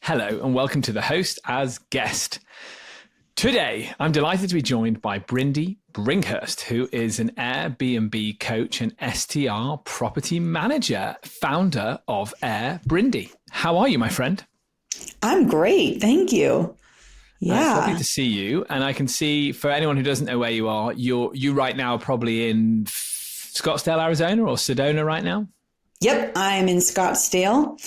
Hello and welcome to the host as guest. Today, I'm delighted to be joined by Brindy Brinkhurst, who is an Airbnb coach and STR property manager, founder of AirBrindy. How are you, my friend? I'm great. Thank you. Yeah. It's lovely to see you. And I can see, for anyone who doesn't know where you are, you right now are probably in Scottsdale, Arizona, or Sedona right now? Yep, I'm in Scottsdale.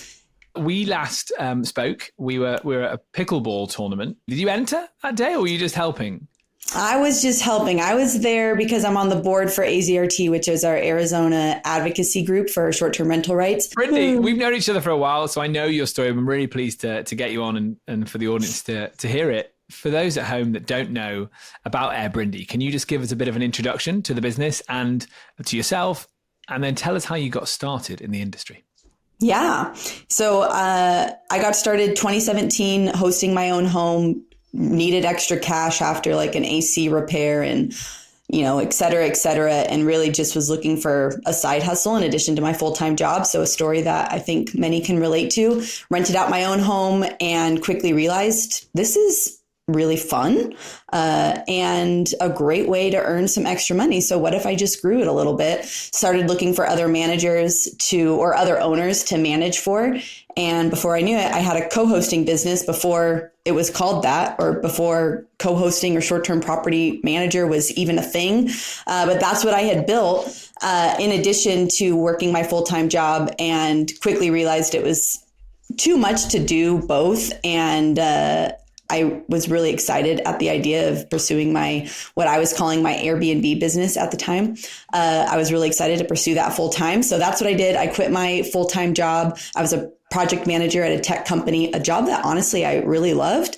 We last spoke. We were at a pickleball tournament. Did you enter that day, or were you just helping? I was just helping. I was there because I'm on the board for AZRT, which is our Arizona advocacy group for short-term rental rights. Brindy, we've known each other for a while, so I know your story. I'm really pleased to get you on and for the audience to hear it. For those at home that don't know about AirBrindy, can you just give us a bit of an introduction to the business and to yourself, and then tell us how you got started in the industry? Yeah. So I got started 2017 hosting my own home, needed extra cash after like an AC repair and, et cetera, and really just was looking for a side hustle in addition to my full-time job. So a story that I think many can relate to. Rented out my own home and quickly realized this is really fun and a great way to earn some extra money. So what if I just grew it a little bit, started looking for other managers or other owners to manage for. And before I knew it, I had a co-hosting business before it was called that, or before co-hosting or short-term property manager was even a thing. But that's what I had built in addition to working my full-time job, and quickly realized it was too much to do both. And I was really excited at the idea of pursuing what I was calling my Airbnb business at the time. I was really excited to pursue that full time. So that's what I did. I quit my full-time job. I was a project manager at a tech company, a job that honestly I really loved,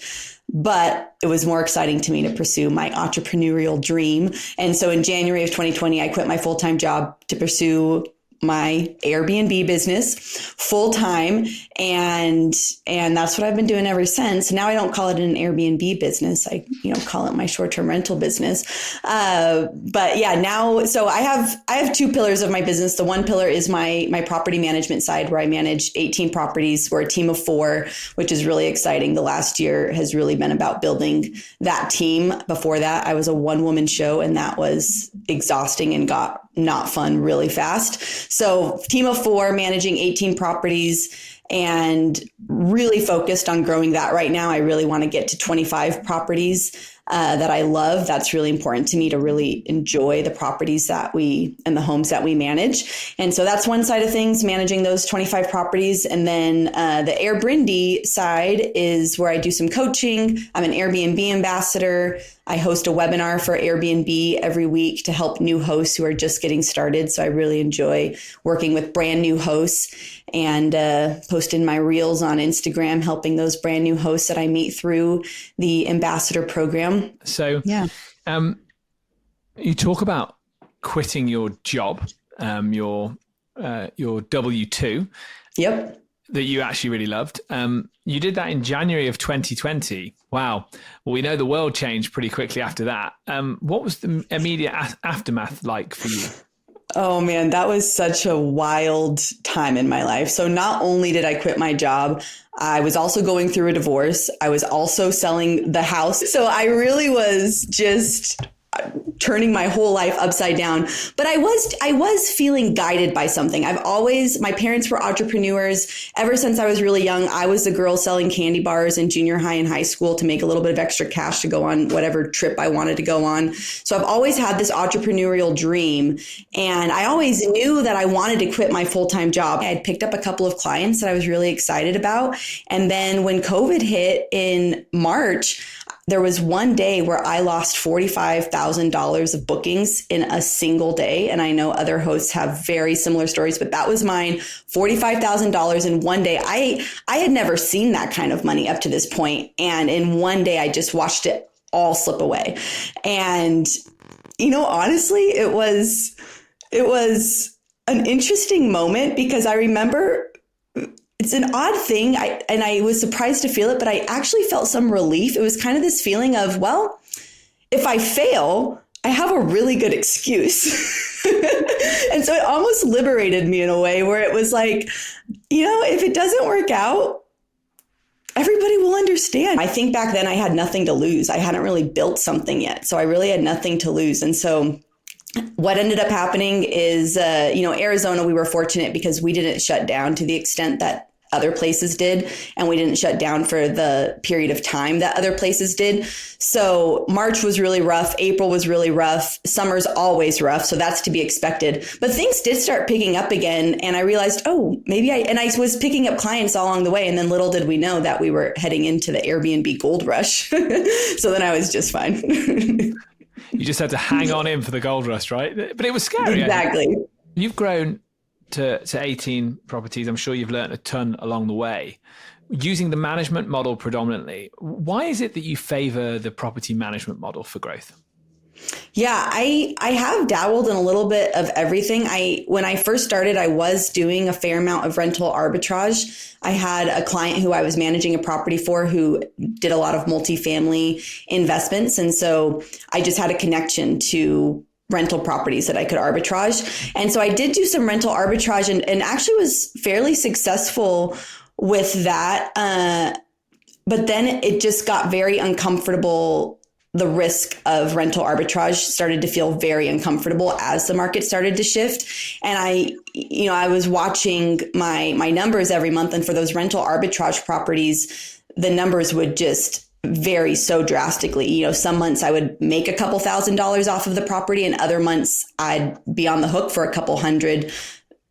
but it was more exciting to me to pursue my entrepreneurial dream. And so in January of 2020, I quit my full-time job to pursue my Airbnb business full time. And that's what I've been doing ever since. Now I don't call it an Airbnb business. I, call it my short-term rental business. But yeah, now, so I have two pillars of my business. The one pillar is my property management side, where I manage 18 properties. We're a team of 4, which is really exciting. The last year has really been about building that team. Before that, I was a one-woman show, and that was exhausting and got not fun really fast. So team of 4 managing 18 properties and really focused on growing that right now. I really want to get to 25 properties that I love. That's really important to me, to really enjoy the properties and the homes that we manage. And so that's one side of things, managing those 25 properties. And then the AirBrindy side is where I do some coaching. I'm an Airbnb ambassador. I host a webinar for Airbnb every week to help new hosts who are just getting started. So I really enjoy working with brand new hosts and posting my reels on Instagram, helping those brand new hosts that I meet through the ambassador program. So yeah, you talk about quitting your job, your W-2. Yep. That you actually really loved. You did that in January of 2020. Wow. Well, we know the world changed pretty quickly after that. What was the immediate aftermath like for you? Oh man, that was such a wild time in my life. So not only did I quit my job, I was also going through a divorce. I was also selling the house. So I really was just turning my whole life upside down. But I was feeling guided by something. My parents were entrepreneurs. Ever since I was really young, I was the girl selling candy bars in junior high and high school to make a little bit of extra cash to go on whatever trip I wanted to go on. So I've always had this entrepreneurial dream. And I always knew that I wanted to quit my full-time job. I had picked up a couple of clients that I was really excited about. And then when COVID hit in March, there was one day where I lost $45,000 of bookings in a single day. And I know other hosts have very similar stories, but that was mine. $45,000 in one day. I had never seen that kind of money up to this point. And in one day, I just watched it all slip away. And, honestly, it was an interesting moment because I remember it's an odd thing. I was surprised to feel it, but I actually felt some relief. It was kind of this feeling of, well, if I fail, I have a really good excuse. And so it almost liberated me in a way where it was like, if it doesn't work out, understand. I think back then I had nothing to lose. I hadn't really built something yet. So I really had nothing to lose. And so what ended up happening is, Arizona, we were fortunate because we didn't shut down to the extent that other places did. And we didn't shut down for the period of time that other places did. So March was really rough. April was really rough. Summer's always rough. So that's to be expected. But things did start picking up again. And I realized, I was picking up clients all along the way. And then little did we know that we were heading into the Airbnb gold rush. So then I was just fine. You just had to hang on in for the gold rush, right? But it was scary. Exactly. You've grown to 18 properties. I'm sure you've learned a ton along the way. Using the management model predominantly, why is it that you favor the property management model for growth? Yeah, I have dabbled in a little bit of everything. When I first started, I was doing a fair amount of rental arbitrage. I had a client who I was managing a property for who did a lot of multifamily investments. And so I just had a connection to rental properties that I could arbitrage. And so I did do some rental arbitrage and actually was fairly successful with that. But then it just got very uncomfortable. The risk of rental arbitrage started to feel very uncomfortable as the market started to shift. And I was watching my numbers every month. And for those rental arbitrage properties, the numbers would just vary so drastically. Some months I would make a couple $1,000s off of the property, and other months I'd be on the hook for a couple hundred,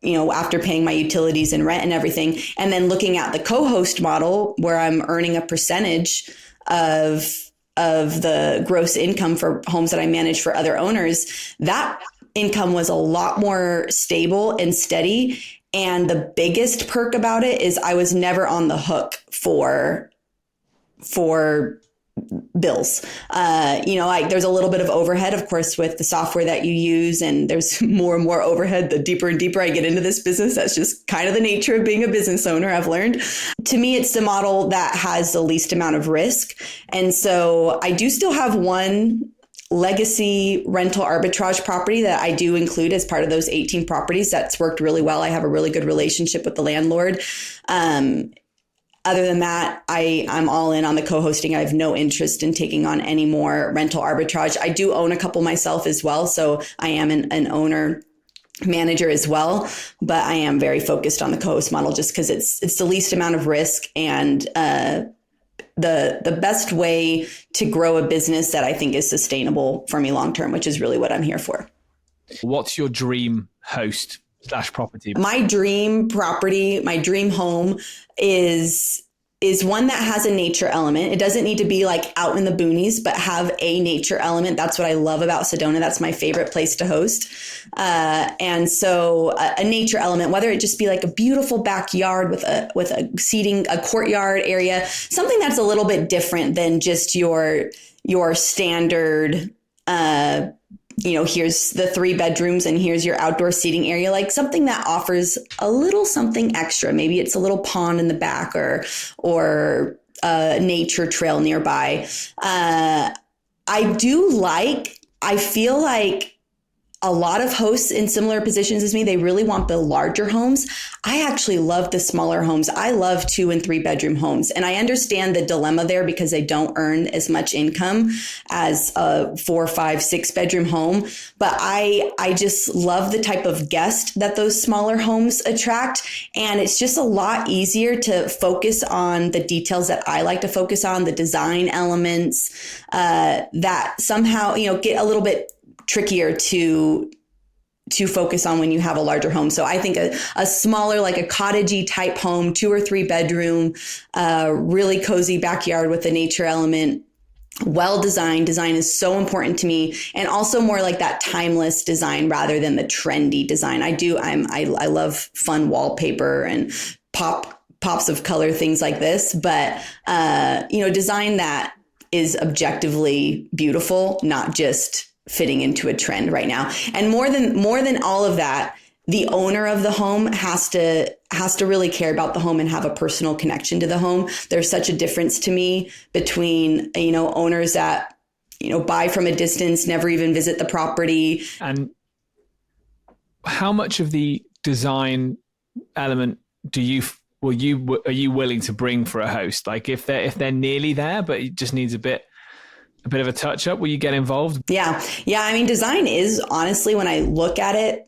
after paying my utilities and rent and everything. And then looking at the co-host model where I'm earning a percentage of the gross income for homes that I manage for other owners, that income was a lot more stable and steady. And the biggest perk about it is I was never on the hook for bills. There's a little bit of overhead, of course, with the software that you use, and there's more and more overhead the deeper and deeper I get into this business. That's just kind of the nature of being a business owner, I've learned. To me, it's the model that has the least amount of risk. And so I do still have one legacy rental arbitrage property that I do include as part of those 18 properties. That's worked really well. I have a really good relationship with the landlord. Other than that, I'm all in on the co-hosting. I have no interest in taking on any more rental arbitrage. I do own a couple myself as well. So I am an owner manager as well, but I am very focused on the co-host model just because it's the least amount of risk and the best way to grow a business that I think is sustainable for me long-term, which is really what I'm here for. What's your dream host / property? My dream property, my dream home is one that has a nature element. It doesn't need to be like out in the boonies, but have a nature element. That's what I love about Sedona. That's my favorite place to host. And so a nature element, whether it just be like a beautiful backyard with a seating, a courtyard area, something that's a little bit different than just your standard, here's the 3 bedrooms and here's your outdoor seating area, like something that offers a little something extra. Maybe it's a little pond in the back or a nature trail nearby. I feel like a lot of hosts in similar positions as me, they really want the larger homes. I actually love the smaller homes. I love 2 and 3 bedroom homes. And I understand the dilemma there because they don't earn as much income as a 4, 5, 6 bedroom home. But I just love the type of guest that those smaller homes attract. And it's just a lot easier to focus on the details that I like to focus on, the design elements that somehow, get a little bit trickier to focus on when you have a larger home. So I think a smaller, like a cottagey type home, 2 or 3 bedroom, really cozy backyard with a nature element, well designed. Design is so important to me, and also more like that timeless design rather than the trendy design. I love fun wallpaper and pops of color, things like this, but design that is objectively beautiful, not just fitting into a trend right now. And more than all of that, the owner of the home has to really care about the home and have a personal connection to the home. There's such a difference to me between, owners that, buy from a distance, never even visit the property. And how much of the design element do you are you willing to bring for a host? Like if they're nearly there, but it just needs a bit of a touch up, will you get involved? Yeah. Yeah. I mean, design is honestly, when I look at it,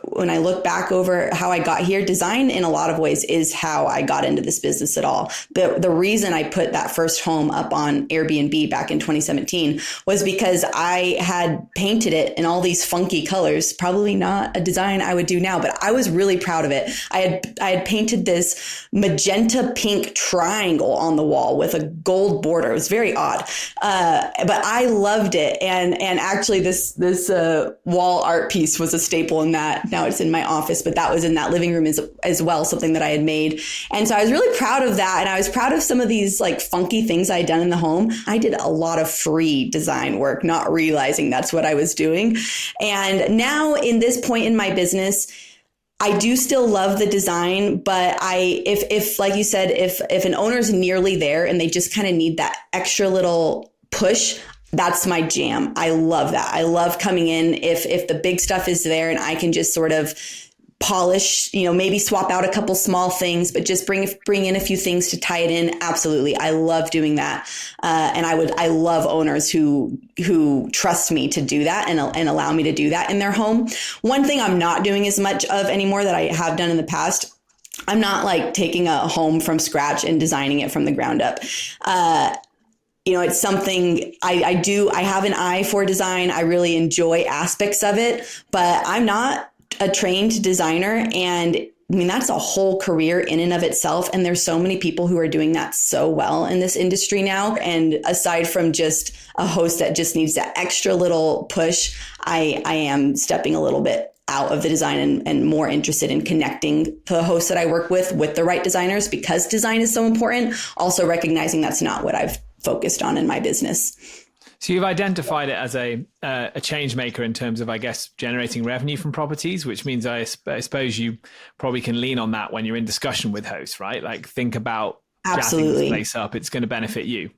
when I look back over how I got here, design in a lot of ways is how I got into this business at all. The reason I put that first home up on Airbnb back in 2017 was because I had painted it in all these funky colors, probably not a design I would do now, but I was really proud of it. I had painted this magenta pink triangle on the wall with a gold border. It was very odd. But I loved it. And actually this wall art piece was a staple in that. Now it's in my office, but that was in that living room as well, something that I had made. And so I was really proud of that. And I was proud of some of these like funky things I had done in the home. I did a lot of free design work, not realizing that's what I was doing. And now in this point in my business, I do still love the design, but if like you said, if an owner's nearly there and they just kind of need that extra little push, that's my jam. I love that. I love coming in if the big stuff is there and I can just sort of polish, maybe swap out a couple small things, but just bring in a few things to tie it in. Absolutely. I love doing that. And I love owners who trust me to do that and allow me to do that in their home. One thing I'm not doing as much of anymore that I have done in the past, I'm not like taking a home from scratch and designing it from the ground up. It's something I do. I have an eye for design. I really enjoy aspects of it, but I'm not a trained designer. And I mean, that's a whole career in and of itself. And there's so many people who are doing that so well in this industry now. And aside from just a host that just needs that extra little push, I am stepping a little bit out of the design and more interested in connecting the hosts that I work with the right designers, because design is so important. Also recognizing that's not what I've focused on in my business. So you've identified it as a change maker in terms of, I guess, generating revenue from properties, which means I suppose you probably can lean on that when you're in discussion with hosts, right? Like think about jazzing this place up. It's going to benefit you.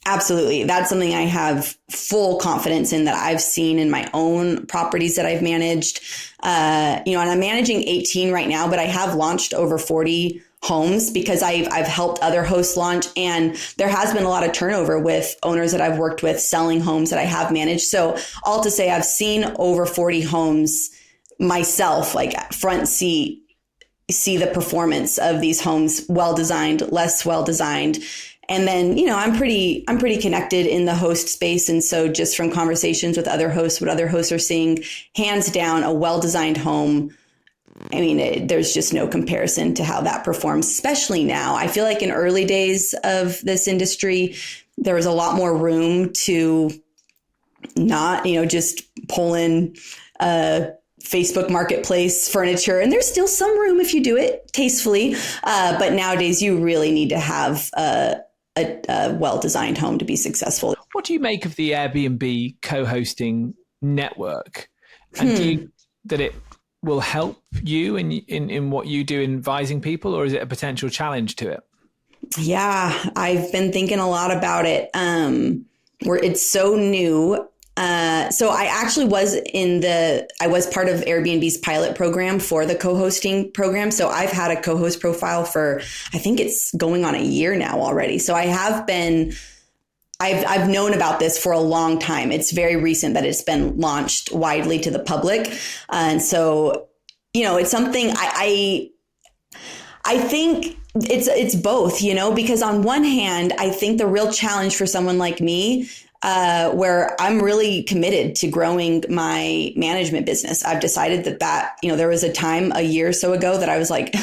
Absolutely. That's something I have full confidence in that I've seen in my own properties that I've managed. And I'm managing 18 right now, but I have launched over 40 homes because I've helped other hosts launch, and there has been a lot of turnover with owners that I've worked with selling homes that I have managed. So all to say, I've seen over 40 homes myself, like front seat, see the performance of these homes, well designed, less well designed. And then, I'm pretty connected in the host space. And so just from conversations with other hosts, what other hosts are seeing, hands down, a well-designed home, I mean, there's just no comparison to how that performs, especially now. I feel like in early days of this industry, there was a lot more room to not, just pull in Facebook Marketplace furniture. And there's still some room if you do it tastefully. But nowadays, you really need to have a well-designed home to be successful. What do you make of the Airbnb co-hosting network? And do you think that it will help you in what you do in advising people, or is it a potential challenge to it? Yeah, I've been thinking a lot about it. Where it's so new. So I actually was part of Airbnb's pilot program for the co-hosting program. So I've had a co-host profile for, I think it's going on a year now already. So I've known about this for a long time. It's very recent that it's been launched widely to the public. And so, it's something I think it's both, because on one hand, I think the real challenge for someone like me, where I'm really committed to growing my management business. I've decided that, there was a time a year or so ago that I was like,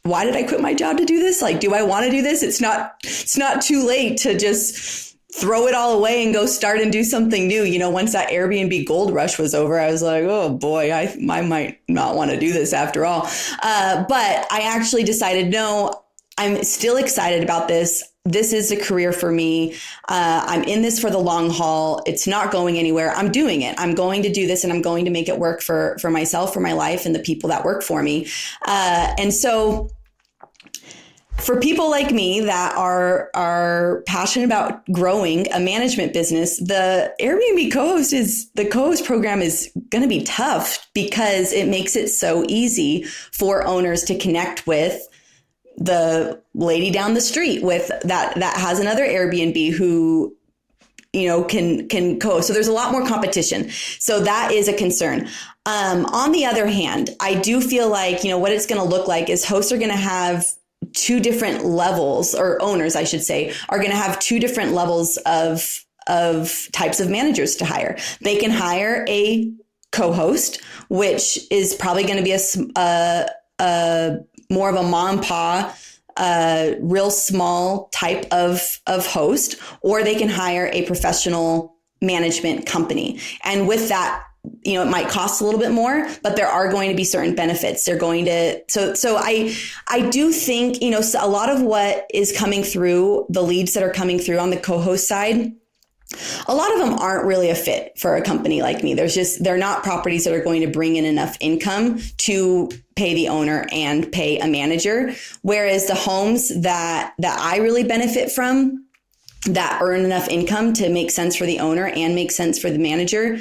why did I quit my job to do this? Like, do I want to do this? It's not too late to just throw it all away and go start and do something new. Once that Airbnb gold rush was over, I was like, oh boy, I might not want to do this after all. But I actually decided, no, I'm still excited about this. This is a career for me. I'm in this for the long haul. It's not going anywhere. I'm doing it. I'm going to do this, and I'm going to make it work for myself, for my life, and the people that work for me. And so for people like me that are passionate about growing a management business, the Airbnb co-host program is going to be tough because it makes it so easy for owners to connect with the lady down the street with that has another Airbnb who, can co. So there's a lot more competition. So that is a concern. On the other hand, I do feel like, what it's going to look like is hosts are going to have two different levels, or owners, I should say, are going to have two different levels of types of managers to hire. They can hire a co-host, which is probably going to be a more of a mom and pop, real small type of host, or they can hire a professional management company. And with that, it might cost a little bit more, but there are going to be certain benefits. They're going to, so I do think, a lot of what is coming through, the leads that are coming through on the co-host side, a lot of them aren't really a fit for a company like me. They're not properties that are going to bring in enough income to pay the owner and pay a manager. Whereas the homes that I really benefit from, that earn enough income to make sense for the owner and make sense for the manager,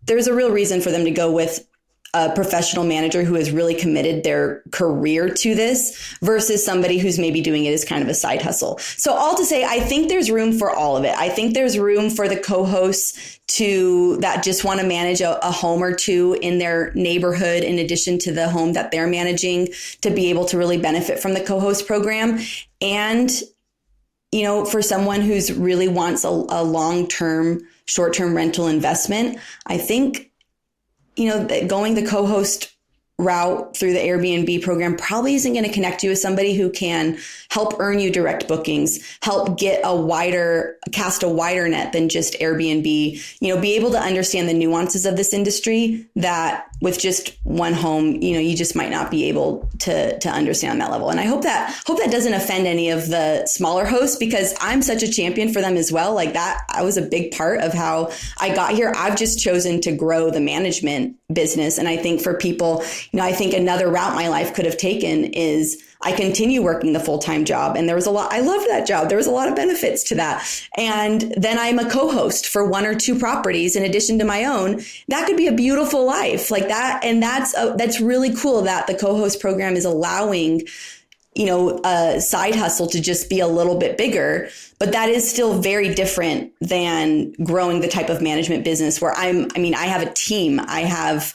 there's a real reason for them to go with a professional manager who has really committed their career to this versus somebody who's maybe doing it as kind of a side hustle. So all to say, I think there's room for all of it. I think there's room for the co-hosts that just want to manage a home or two in their neighborhood in addition to the home that they're managing, to be able to really benefit from the co-host program. And, for someone who's really wants a long-term, short-term rental investment, I think, going the co-host route through the Airbnb program probably isn't going to connect you with somebody who can help earn you direct bookings, help cast a wider net than just Airbnb, be able to understand the nuances of this industry that with just one home, you just might not be able to understand on that level. And I hope that doesn't offend any of the smaller hosts, because I'm such a champion for them as well. Like that, I was a big part of how I got here. I've just chosen to grow the management business. And I think for people, I think another route my life could have taken is I continue working the full-time job. And I loved that job. There was a lot of benefits to that. And then I'm a co-host for one or two properties in addition to my own. That could be a beautiful life like that. And that's really cool that the co-host program is allowing, a side hustle to just be a little bit bigger, but that is still very different than growing the type of management business where I have a team. I have,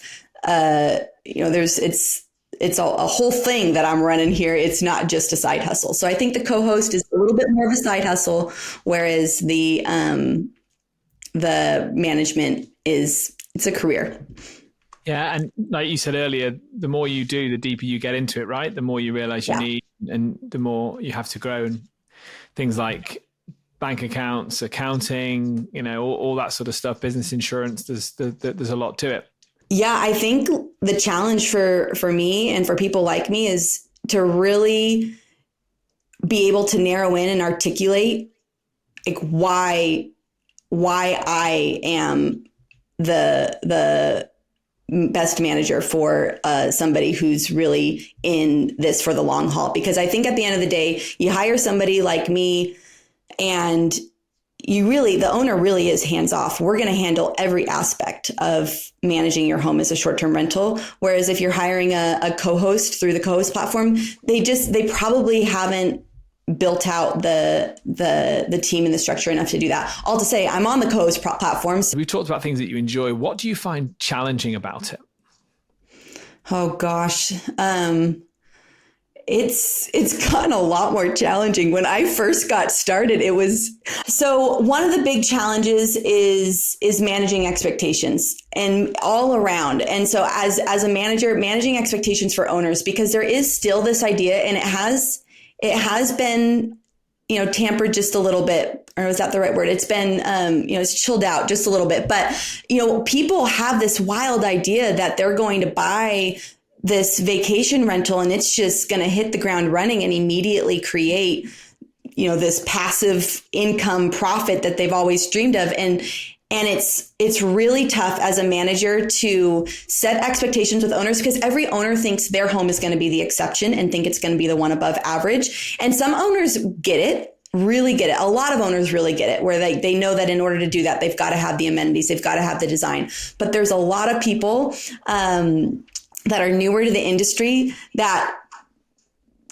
it's a whole thing that I'm running here. It's not just a side hustle. So I think the co-host is a little bit more of a side hustle, whereas the management it's a career. Yeah. And like you said earlier, the more you do, the deeper you get into it, right? The more you realize you need, and the more you have to grow. And things like bank accounts, accounting, all that sort of stuff, business insurance, there's a lot to it. Yeah, I think the challenge for me and for people like me is to really be able to narrow in and articulate like why I am the best manager for somebody who's really in this for the long haul. Because I think at the end of the day, you hire somebody like me and the owner really is hands off. We're going to handle every aspect of managing your home as a short-term rental. Whereas if you're hiring a co-host through the co-host platform, they probably haven't built out the team and the structure enough to do that. All to say, I'm on the co-host platforms. We've talked about things that you enjoy. What do you find challenging about it? Oh gosh. It's gotten a lot more challenging. When I first got started, so one of the big challenges is managing expectations and all around. And so as a manager, managing expectations for owners, because there is still this idea, and it has been, tampered just a little bit, or was that the right word? It's been, it's chilled out just a little bit, but, people have this wild idea that they're going to buy this vacation rental and it's just going to hit the ground running and immediately create, this passive income profit that they've always dreamed of. And it's really tough as a manager to set expectations with owners, because every owner thinks their home is going to be the exception and think it's going to be the one above average. And some owners get it, really get it. A lot of owners really get it, where they know that in order to do that, they've got to have the amenities, they've got to have the design. But there's a lot of people, that are newer to the industry that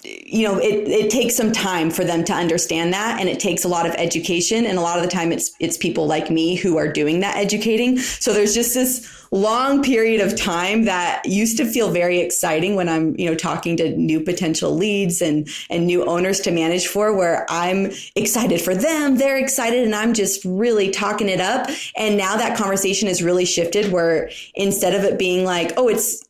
it takes some time for them to understand that. And it takes a lot of education. And a lot of the time it's people like me who are doing that educating. So there's just this long period of time that used to feel very exciting when I'm, talking to new potential leads and new owners to manage for, where I'm excited for them, they're excited, and I'm just really talking it up. And now that conversation has really shifted, where instead of it being like, oh, it's,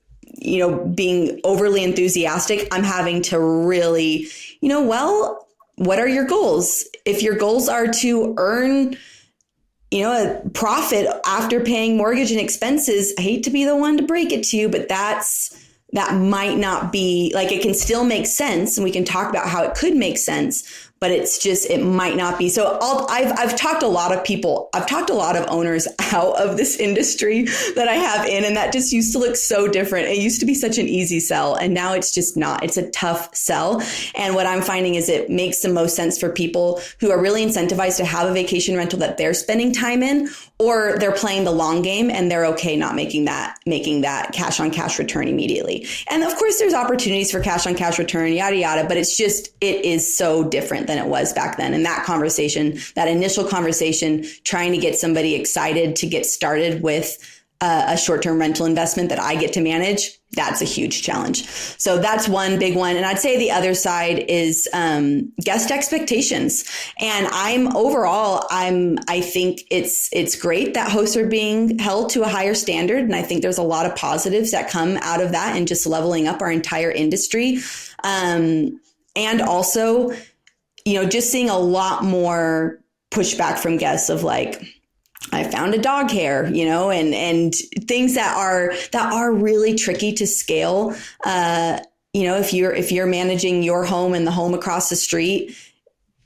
being overly enthusiastic, I'm having to really, well, what are your goals? If your goals are to earn, a profit after paying mortgage and expenses, I hate to be the one to break it to you, but that might not be, like, it can still make sense. And we can talk about how it could make sense, but it might not be. So I've talked a lot of owners out of this industry that I have in, and that just used to look so different. It used to be such an easy sell, and now it's just not. It's a tough sell. And what I'm finding is it makes the most sense for people who are really incentivized to have a vacation rental that they're spending time in, or they're playing the long game and they're okay not making that cash on cash return immediately. And of course there's opportunities for cash on cash return, yada, yada, but it is so different than it was back then. And that initial conversation, trying to get somebody excited to get started with a short-term rental investment that I get to manage, that's a huge challenge. So that's one big one. And I'd say the other side is guest expectations. And I think it's great that hosts are being held to a higher standard. And I think there's a lot of positives that come out of that and just leveling up our entire industry. And also, just seeing a lot more pushback from guests of like, I found a dog hair, and things that are really tricky to scale. If you're managing your home and the home across the street,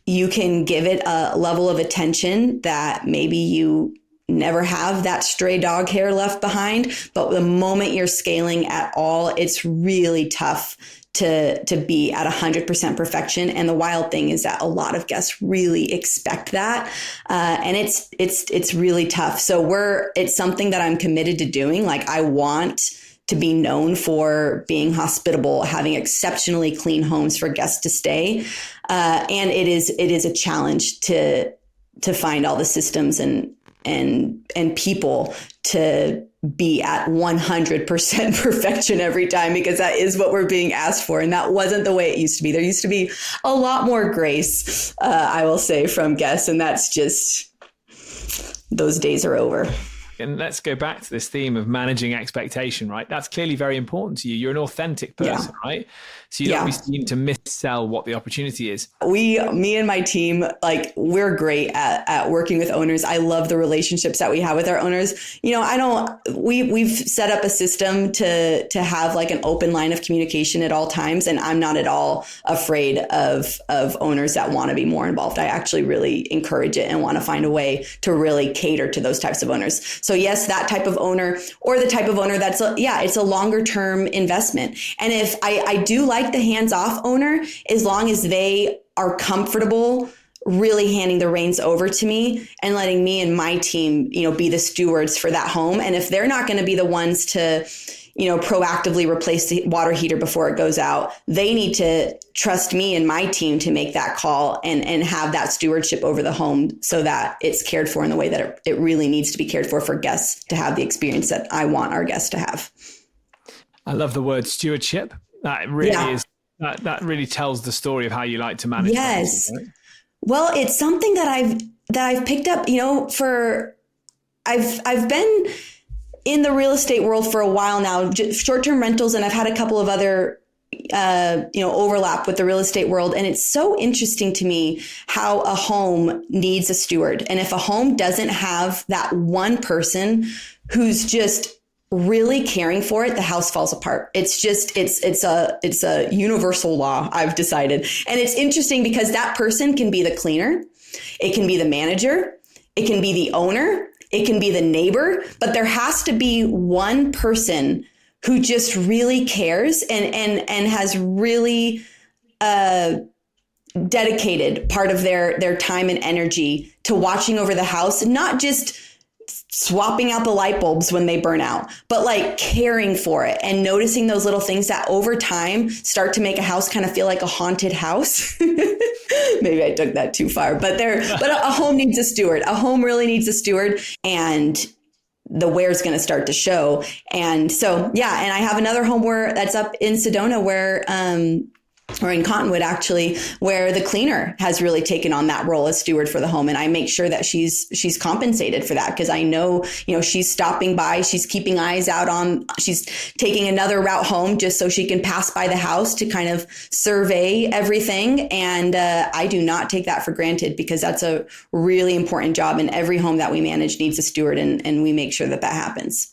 you can give it a level of attention that maybe you never have that stray dog hair left behind. But the moment you're scaling at all, it's really tough to be at 100% perfection. And the wild thing is that a lot of guests really expect that. And it's really tough. So it's something that I'm committed to doing. Like, I want to be known for being hospitable, having exceptionally clean homes for guests to stay. And it is a challenge to find all the systems and people to be at 100% perfection every time, because that is what we're being asked for. And that wasn't the way it used to be. There used to be a lot more grace, I will say, from guests. And that's just, those days are over. And let's go back to this theme of managing expectation, right? That's clearly very important to you. You're an authentic person, right? So you don't be seen to missell what the opportunity is. Me and my team, we're great at working with owners. I love the relationships that we have with our owners. We've set up a system to have like an open line of communication at all times. And I'm not at all afraid of owners that want to be more involved. I actually really encourage it and want to find a way to really cater to those types of owners. So yes, that type of owner, or the type of owner that's it's a longer term investment. And if I do like the hands-off owner, as long as they are comfortable really handing the reins over to me and letting me and my team, be the stewards for that home. And if they're not going to be the ones to, proactively replace the water heater before it goes out, they need to trust me and my team to make that call and have that stewardship over the home so that it's cared for in the way that it really needs to be cared for guests to have the experience that I want our guests to have. I love the word stewardship. That really is, that really tells the story of how you like to manage. Yes. Right? Well, it's something that I've picked up, I've been in the real estate world for a while now, short-term rentals, and I've had a couple of other, overlap with the real estate world. And it's so interesting to me how a home needs a steward. And if a home doesn't have that one person who's just really caring for it, the house falls apart. It's a universal law, I've decided. And it's interesting because that person can be the cleaner, it can be the manager, it can be the owner, it can be the neighbor, but there has to be one person who just really cares and has really dedicated part of their time and energy to watching over the house, not just swapping out the light bulbs when they burn out, but like caring for it and noticing those little things that over time start to make a house kind of feel like a haunted house. Maybe I took that too far, but a home needs a steward. A home really needs a steward, and the wear's going to start to show. And so, yeah. And I have another home that's up in Sedona where, or in Cottonwood actually, where the cleaner has really taken on that role as steward for the home. And I make sure that she's compensated for that, because I know, she's stopping by, she's keeping eyes out she's taking another route home just so she can pass by the house to kind of survey everything. And I do not take that for granted, because that's a really important job, and every home that we manage needs a steward, and we make sure that happens.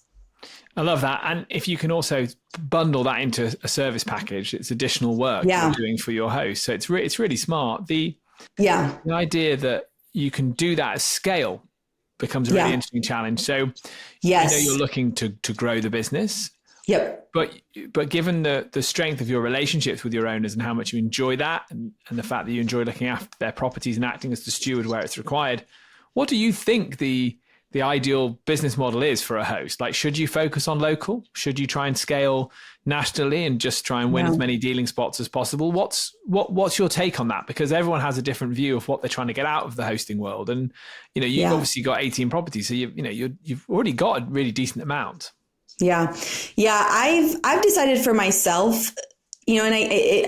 I love that. And if you can also bundle that into a service package, it's additional work you're doing for your host. So it's really smart. The idea that you can do that at scale becomes a really interesting challenge. So I know you're looking to grow the business. Yep. But given the strength of your relationships with your owners and how much you enjoy that, and the fact that you enjoy looking after their properties and acting as the steward where it's required, what do you think the ideal business model is for a host? Like, should you focus on local? Should you try and scale nationally and just try and win as many dealing spots as possible? What's your take on that? Because everyone has a different view of what they're trying to get out of the hosting world. And, you've obviously got 18 properties. So you've already got a really decent amount. Yeah. Yeah. I've decided for myself, and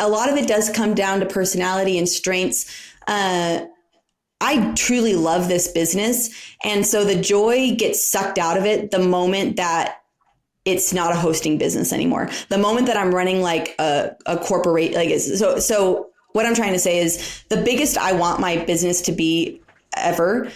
a lot of it does come down to personality and strengths. I truly love this business. And so the joy gets sucked out of it the moment that it's not a hosting business anymore. The moment that I'm running like a corporate, so what I'm trying to say is the biggest I want my business to be ever,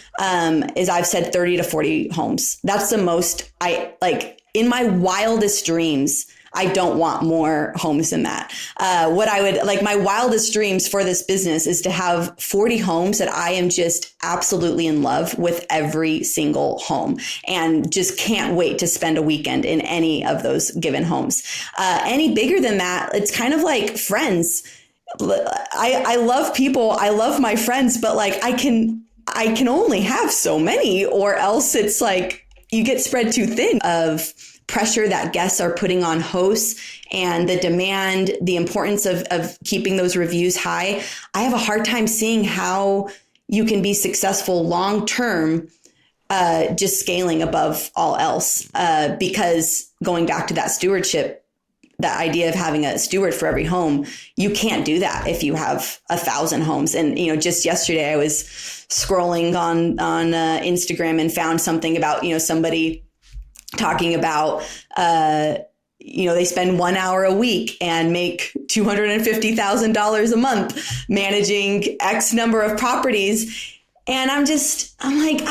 is I've said 30 to 40 homes. That's the most in my wildest dreams. I don't want more homes than that. What I would like, my wildest dreams for this business is to have 40 homes that I am just absolutely in love with every single home, and just can't wait to spend a weekend in any of those given homes. Any bigger than that, it's kind of like friends. I love people. I love my friends, but like I can only have so many, or else it's like you get spread too thin of pressure that guests are putting on hosts, and the demand, the importance of keeping those reviews high. I have a hard time seeing how you can be successful long-term, just scaling above all else. Because going back to that stewardship, that idea of having a steward for every home, you can't do that if you have 1,000 homes. And, just yesterday I was scrolling on Instagram and found something about, somebody talking about, they spend 1 hour a week and make $250,000 a month managing X number of properties. And I'm like,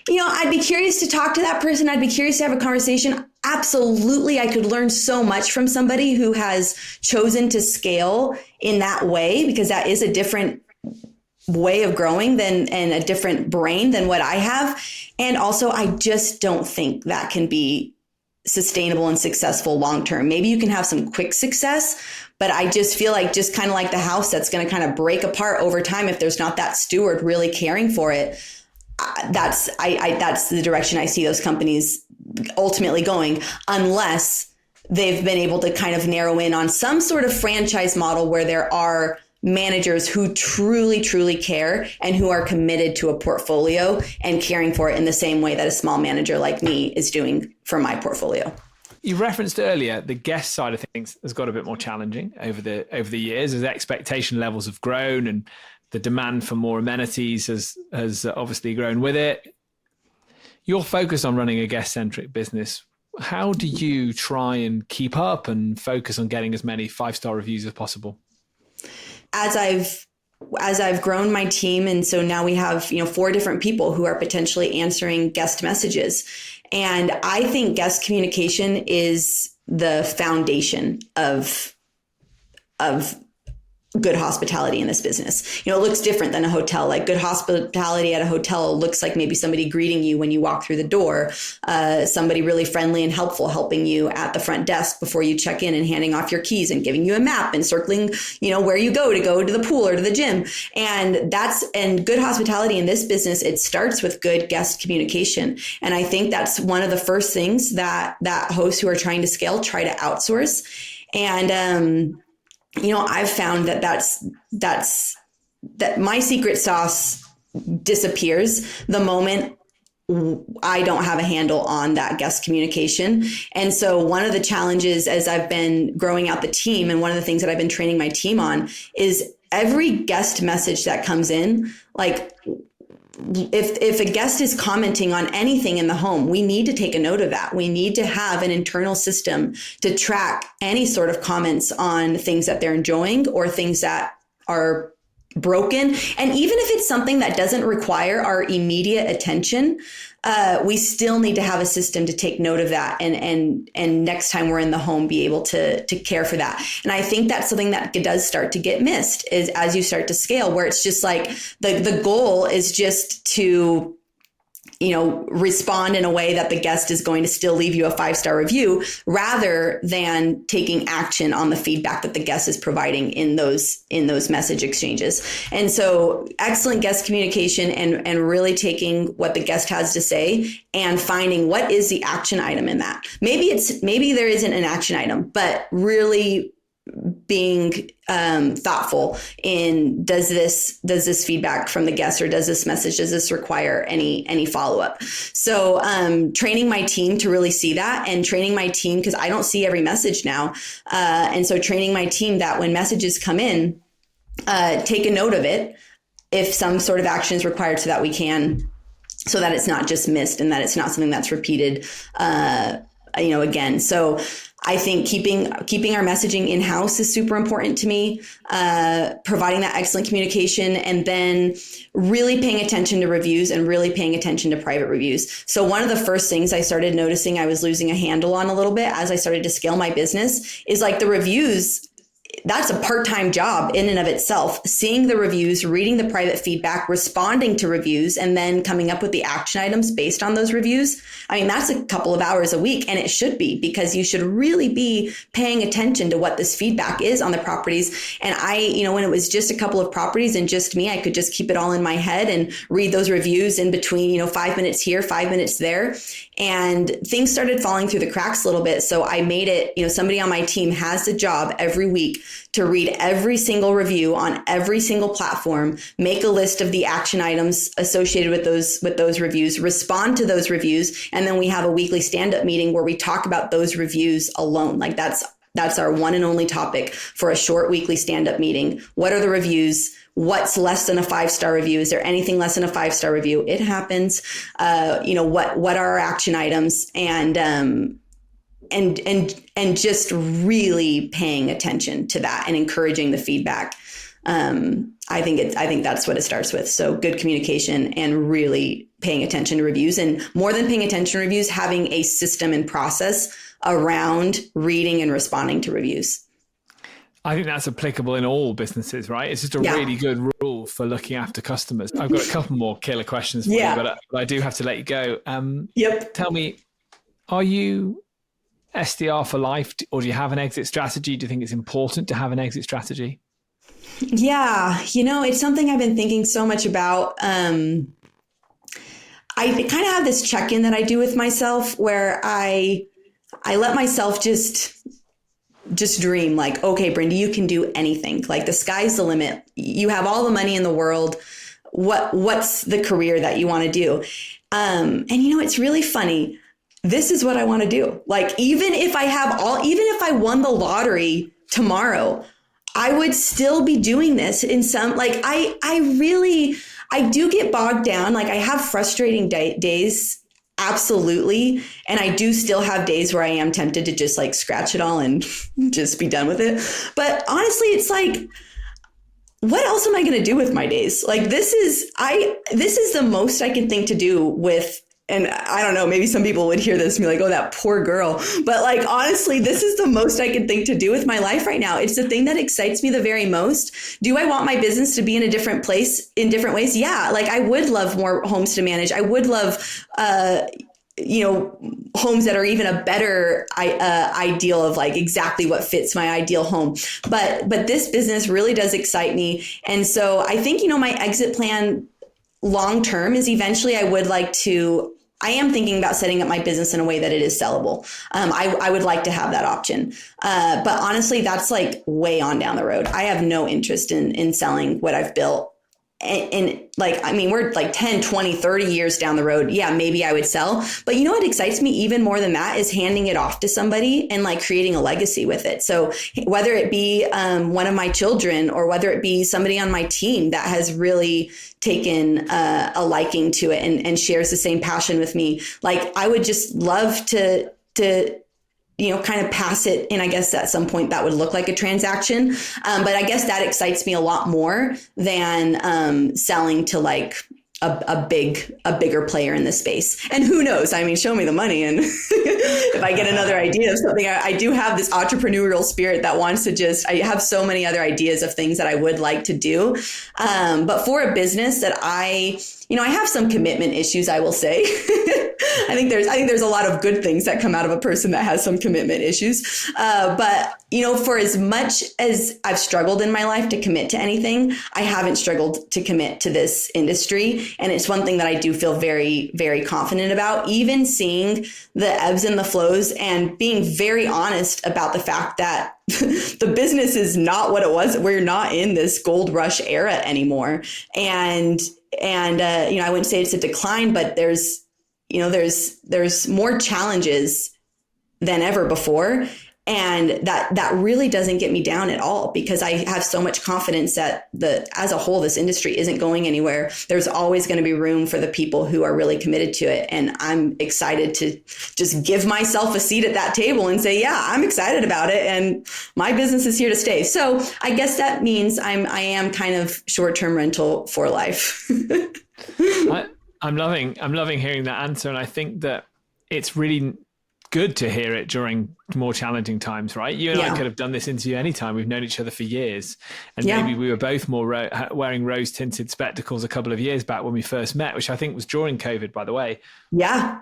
I'd be curious to talk to that person. I'd be curious to have a conversation. Absolutely. I could learn so much from somebody who has chosen to scale in that way, because that is a different way of growing and a different brain than what I have. And also, I just don't think that can be sustainable and successful long-term. Maybe you can have some quick success, but I just feel like, just kind of like the house that's going to kind of break apart over time if there's not that steward really caring for it. That's the direction I see those companies ultimately going, unless they've been able to kind of narrow in on some sort of franchise model where there are managers who truly, truly care and who are committed to a portfolio and caring for it in the same way that a small manager like me is doing for my portfolio. You referenced earlier the guest side of things has got a bit more challenging over the years as expectation levels have grown and the demand for more amenities has obviously grown with it. You're focused on running a guest-centric business. How do you try and keep up and focus on getting as many 5-star reviews as possible? As I've grown my team, and so now we have 4 different people who are potentially answering guest messages, and I think guest communication is the foundation of good hospitality in this business. You know, it looks different than a hotel. Like good hospitality at a hotel looks like maybe somebody greeting you when you walk through the door, somebody really friendly and helpful helping you at the front desk before you check in and handing off your keys and giving you a map and circling, you know, where you go to the pool or to the gym. And good hospitality in this business, it starts with good guest communication. And I think that's one of the first things that hosts who are trying to scale try to outsource. And, you know, I've found that my secret sauce disappears the moment I don't have a handle on that guest communication. And so one of the challenges as I've been growing out the team, and one of the things that I've been training my team on, is every guest message that comes in, like if a guest is commenting on anything in the home, we need to take a note of that. We need to have an internal system to track any sort of comments on things that they're enjoying or things that are broken. And even if it's something that doesn't require our immediate attention, we still need to have a system to take note of that. And next time we're in the home, be able to care for that. And I think that's something that does start to get missed is as you start to scale, where it's just like the goal is just to, you know, respond in a way that the guest is going to still leave you a 5-star review rather than taking action on the feedback that the guest is providing in those message exchanges. And so excellent guest communication and really taking what the guest has to say and finding what is the action item in that. Maybe there isn't an action item, but really being thoughtful in does this feedback from the guest or does this require any follow-up? So training my team to really see that, and training my team because I don't see every message now. And so training my team that when messages come in, take a note of it if some sort of action is required so that it's not just missed and that it's not something that's repeated, again. So I think keeping our messaging in-house is super important to me, providing that excellent communication, and then really paying attention to reviews and really paying attention to private reviews. So one of the first things I started noticing I was losing a handle on a little bit as I started to scale my business is like the reviews. That's a part-time job in and of itself. Seeing the reviews, reading the private feedback, responding to reviews, and then coming up with the action items based on those reviews. I mean, that's a couple of hours a week, and it should be, because you should really be paying attention to what this feedback is on the properties. And when it was just a couple of properties and just me, I could just keep it all in my head and read those reviews in between, 5 minutes here, 5 minutes there. And things started falling through the cracks a little bit. So I made it, somebody on my team has the job every week to read every single review on every single platform, make a list of the action items associated with those reviews, respond to those reviews, and then we have a weekly stand-up meeting where we talk about those reviews alone. Like that's our one and only topic for a short weekly stand-up meeting. What are the reviews? What's less than a 5-star review? Is there anything less than a 5-star review? It happens. What are our action items? And just really paying attention to that and encouraging the feedback. I think that's what it starts with. So good communication and really paying attention to reviews, and more than paying attention to reviews, having a system and process around reading and responding to reviews. I think that's applicable in all businesses, right? It's just a really good rule for looking after customers. I've got a couple more killer questions for you, but I do have to let you go. Yep. Tell me, are you SDR for life, or do you have an exit strategy? Do you think it's important to have an exit strategy? Yeah, it's something I've been thinking so much about. I kind of have this check-in that I do with myself where I let myself just dream, like, okay, Brindy, you can do anything. Like the sky's the limit. You have all the money in the world. What's the career that you want to do? And it's really funny. This is what I want to do. Like, even if I won the lottery tomorrow, I would still be doing this in some, like, I do get bogged down. Like I have frustrating days. Absolutely. And I do still have days where I am tempted to just like scratch it all and just be done with it. But honestly, it's like, what else am I going to do with my days? Like this is the most I can think to do with and I don't know, maybe some people would hear this and be like, oh, that poor girl. But like, honestly, this is the most I can think to do with my life right now. It's the thing that excites me the very most. Do I want my business to be in a different place in different ways? Yeah. Like I would love more homes to manage. I would love, homes that are even a better ideal of like exactly what fits my ideal home. But this business really does excite me. And so I think, my exit plan long term is eventually I am thinking about setting up my business in a way that it is sellable. I would like to have that option. But honestly, that's like way on down the road. I have no interest in selling what I've built. And like, I mean, we're like 10, 20, 30 years down the road. Yeah, maybe I would sell. But you know what excites me even more than that is handing it off to somebody and like creating a legacy with it. So whether it be one of my children or whether it be somebody on my team that has really taken a liking to it and shares the same passion with me, like I would just love to kind of pass it. And I guess at some point that would look like a transaction. But I guess that excites me a lot more than selling to like a bigger player in the space. And who knows? I mean, show me the money. And if I get another idea of something, I do have this entrepreneurial spirit that wants to I have so many other ideas of things that I would like to do. But for a business that I have some commitment issues, I will say. I think there's a lot of good things that come out of a person that has some commitment issues. But for as much as I've struggled in my life to commit to anything, I haven't struggled to commit to this industry. And it's one thing that I do feel very, very confident about, even seeing the ebbs and the flows and being very honest about the fact that the business is not what it was. We're not in this gold rush era anymore. And I wouldn't say it's a decline, but there's more challenges than ever before. And that really doesn't get me down at all, because I have so much confidence that as a whole, this industry isn't going anywhere. There's always going to be room for the people who are really committed to it. And I'm excited to just give myself a seat at that table and say, yeah, I'm excited about it. And my business is here to stay. So I guess that means I am kind of short-term rental for life. I'm loving hearing that answer. And I think that it's really good to hear it during more challenging times, right? You and I could have done this interview anytime. We've known each other for years. And maybe we were both more wearing rose-tinted spectacles a couple of years back when we first met, which I think was during COVID, by the way. Yeah,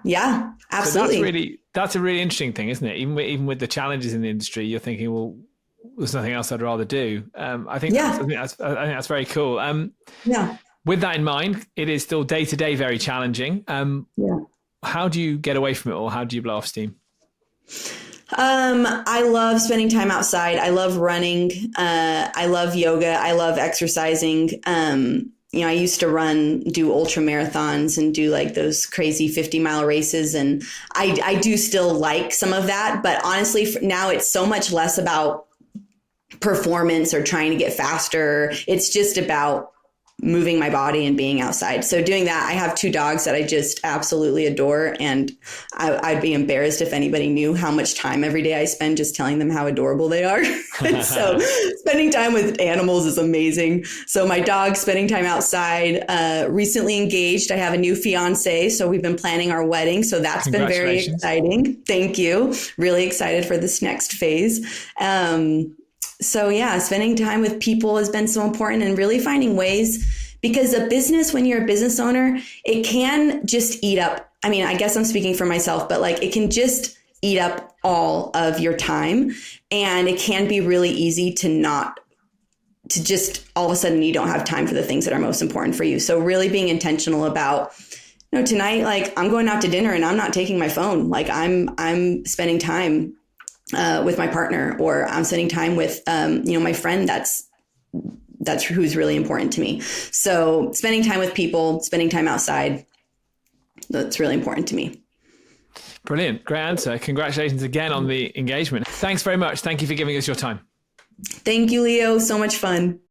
absolutely. So that's a really interesting thing, isn't it? Even with the challenges in the industry, you're thinking, well, there's nothing else I'd rather do. I think that's very cool. With that in mind, it is still day-to-day very challenging. How do you get away from it all? How do you blow off steam? I love spending time outside. I love running. I love yoga. I love exercising. I used to do ultra marathons and do like those crazy 50-mile races. And I do still like some of that. But honestly, now it's so much less about performance or trying to get faster. It's just about moving my body and being outside. So doing that, I have 2 dogs that I just absolutely adore. And I'd be embarrassed if anybody knew how much time every day I spend just telling them how adorable they are. So spending time with animals is amazing. So my dog, spending time outside, recently engaged. I have a new fiance. So we've been planning our wedding. So that's been very exciting. Thank you. Really excited for this next phase. So spending time with people has been so important, and really finding ways, because a business, when you're a business owner, it can just eat up. I mean, I guess I'm speaking for myself, but like it can just eat up all of your time, and it can be really easy to just all of a sudden you don't have time for the things that are most important for you. So really being intentional about, tonight, like I'm going out to dinner and I'm not taking my phone. Like I'm spending time with my partner, or I'm spending time with, my friend that's who's really important to me. So spending time with people, spending time outside, that's really important to me. Brilliant. Great answer. Congratulations again on the engagement. Thanks very much. Thank you for giving us your time. Thank you, Leo. So much fun.